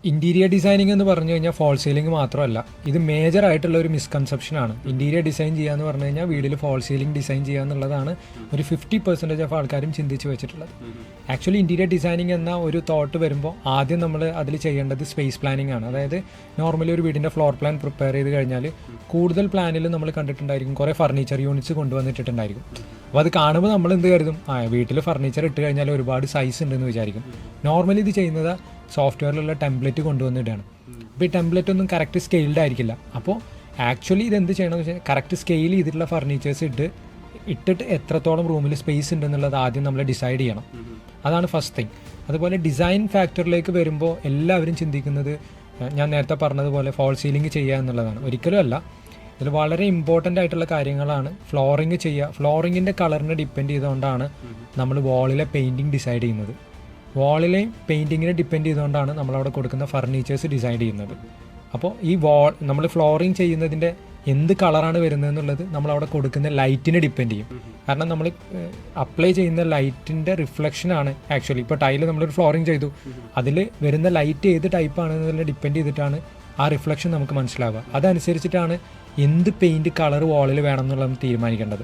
Interior designing എന്ന് പറഞ്ഞു കഴിഞ്ഞാൽ ഫോൾ സീലിംഗ് മാത്രമല്ല, ഇത് മേജർ ആയിട്ടുള്ള ഒരു മിസ്കൺസെപ്ഷനാണ്. ഇൻറ്റീരിയർ ഡിസൈൻ ചെയ്യാന്ന് പറഞ്ഞു കഴിഞ്ഞാൽ വീട്ടിൽ ഫോൾ സീലിംഗ് ഡിസൈൻ ചെയ്യുക എന്നുള്ളതാണ് ഒരു 50% ഓഫ് ആൾക്കാരും ചിന്തിച്ച് വെച്ചിട്ടുള്ളത്. ആക്ച്വലി ഇൻറ്റീരിയർ ഡിസൈനിങ് എന്ന ഒരു തോട്ട് വരുമ്പോൾ ആദ്യം നമ്മൾ അതിൽ ചെയ്യേണ്ടത് സ്പേസ് പ്ലാനിങ് ആണ്. അതായത് നോർമലി ഒരു വീടിൻ്റെ ഫ്ലോർ പ്ലാൻ പ്രിപ്പയർ ചെയ്ത് കഴിഞ്ഞാൽ കൂടുതൽ പ്ലാനിൽ നമ്മൾ കണ്ടിട്ടുണ്ടായിരിക്കും കുറേ ഫർണിച്ചർ യൂണിറ്റ്സ് കൊണ്ടുവന്നിട്ടുണ്ടായിരിക്കും. അപ്പോൾ അത് കാണുമ്പോൾ നമ്മൾ എന്ത് കരുതും, വീട്ടിൽ ഫർണിച്ചർ ഇട്ട് കഴിഞ്ഞാൽ ഒരുപാട് സൈസ് ഉണ്ടെന്ന് വിചാരിക്കും. നോർമലി ഇത് ചെയ്യുന്നത് സോഫ്റ്റ്വെയറിലുള്ള ടെംപ്ലേറ്റ് കൊണ്ടുവന്നിട്ടാണ്. അപ്പോൾ ഈ ടെംപ്ലേറ്റ് ഒന്നും കറക്റ്റ് സ്കെയിൽഡ് ആയിരിക്കില്ല. അപ്പോൾ ആക്ച്വലി ഇതെന്ത് ചെയ്യണമെന്ന് വെച്ചാൽ കറക്റ്റ് സ്കെയിൽ ചെയ്തിട്ടുള്ള ഫർണിച്ചേഴ്സ് ഇട്ടിട്ട് എത്രത്തോളം റൂമിൽ സ്പേസ് ഉണ്ടെന്നുള്ളത് ആദ്യം നമ്മൾ ഡിസൈഡ് ചെയ്യണം. അതാണ് ഫസ്റ്റ് തിങ്. അതുപോലെ ഡിസൈൻ ഫാക്ടറിലേക്ക് വരുമ്പോൾ എല്ലാവരും ചിന്തിക്കുന്നത് ഞാൻ നേരത്തെ പറഞ്ഞതുപോലെ ഫോൾ സീലിംഗ് ചെയ്യുക എന്നുള്ളതാണ്. ഒരിക്കലും അല്ല. ഇതിൽ വളരെ ഇമ്പോർട്ടൻ്റ് ആയിട്ടുള്ള കാര്യങ്ങളാണ് ഫ്ലോറിങ് ചെയ്യുക. ഫ്ലോറിങ്ങിൻ്റെ കളറിനെ ഡിപ്പെൻഡ് ചെയ്തുകൊണ്ടാണ് നമ്മൾ വാളിലെ പെയിൻറ്റിങ് ഡിസൈഡ് ചെയ്യുന്നത്. വാളിലെ പെയിൻറ്റിങ്ങിനെ ഡിപ്പെൻഡ് ചെയ്തുകൊണ്ടാണ് നമ്മളവിടെ കൊടുക്കുന്ന ഫർണിച്ചേഴ്സ് ഡിസൈഡ് ചെയ്യുന്നത്. അപ്പോൾ ഈ നമ്മൾ ഫ്ലോറിങ് ചെയ്യുന്നതിൻ്റെ എന്ത് കളറാണ് വരുന്നതെന്നുള്ളത് നമ്മളവിടെ കൊടുക്കുന്ന ലൈറ്റിനെ ഡിപ്പെൻഡ് ചെയ്യും. കാരണം നമ്മൾ അപ്ലൈ ചെയ്യുന്ന ലൈറ്റിൻ്റെ റിഫ്ലക്ഷനാണ് ആക്ച്വലി ഇപ്പോൾ ടൈല് നമ്മളൊരു ഫ്ലോറിങ് ചെയ്തു, അതിൽ വരുന്ന ലൈറ്റ് ഏത് ടൈപ്പാണെന്നതിനെ ഡിപ്പെൻഡ് ചെയ്തിട്ടാണ് ആ റിഫ്ലക്ഷൻ നമുക്ക് മനസ്സിലാവുക. അതനുസരിച്ചിട്ടാണ് എന്ത് പെയിൻറ്റ് കളർ വാളിൽ വേണം എന്നുള്ളത് തീരുമാനിക്കേണ്ടത്.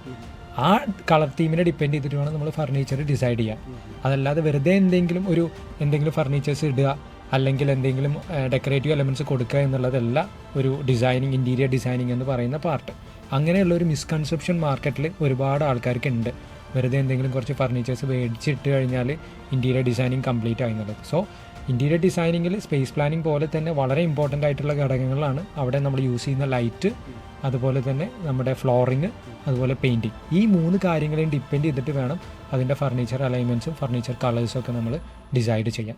ആ കളർ തീമിനെ ഡിപ്പെൻഡ് ചെയ്തിട്ട് വേണം നമ്മൾ ഫർണിച്ചർ ഡിസൈഡ് ചെയ്യാൻ. അതല്ലാതെ വെറുതെ എന്തെങ്കിലും ഫർണിച്ചേഴ്സ് ഇടുക അല്ലെങ്കിൽ എന്തെങ്കിലും ഡെക്കറേറ്റീവ് എലമെൻറ്റ്സ് കൊടുക്കുക എന്നുള്ളതല്ല ഒരു ഡിസൈനിങ്, ഇൻറ്റീരിയർ ഡിസൈനിങ് എന്ന് പറയുന്ന പാർട്ട്. അങ്ങനെയുള്ള ഒരു മിസ്കൺസെപ്ഷൻ മാർക്കറ്റിൽ ഒരുപാട് ആൾക്കാർക്ക് ഉണ്ട്. വെറുതെ എന്തെങ്കിലും കുറച്ച് ഫർണിച്ചേഴ്സ് മേടിച്ചിട്ട് കഴിഞ്ഞാൽ ഇൻറ്റീരിയർ ഡിസൈനിങ് കംപ്ലീറ്റ് ആയി എന്നുള്ളത്. സോ ഇൻറ്റീരിയർ ഡിസൈനിങ്ങിൽ സ്പേസ് പ്ലാനിങ് പോലെ തന്നെ വളരെ ഇമ്പോർട്ടൻ്റ് ആയിട്ടുള്ള ഘടകങ്ങളാണ് അവിടെ നമ്മൾ യൂസ് ചെയ്യുന്ന ലൈറ്റ്, അതുപോലെ തന്നെ നമ്മുടെ ഫ്ലോറിങ്, അതുപോലെ പെയിൻറ്റിങ്. ഈ 3 കാര്യങ്ങളെയും ഡിപ്പെൻഡ് ചെയ്തിട്ട് വേണം അതിൻ്റെ ഫർണിച്ചർ അലൈൻമെൻറ്റ്സും ഫർണിച്ചർ കളേഴ്സും ഒക്കെ നമ്മൾ ഡിസൈഡ് ചെയ്യാം.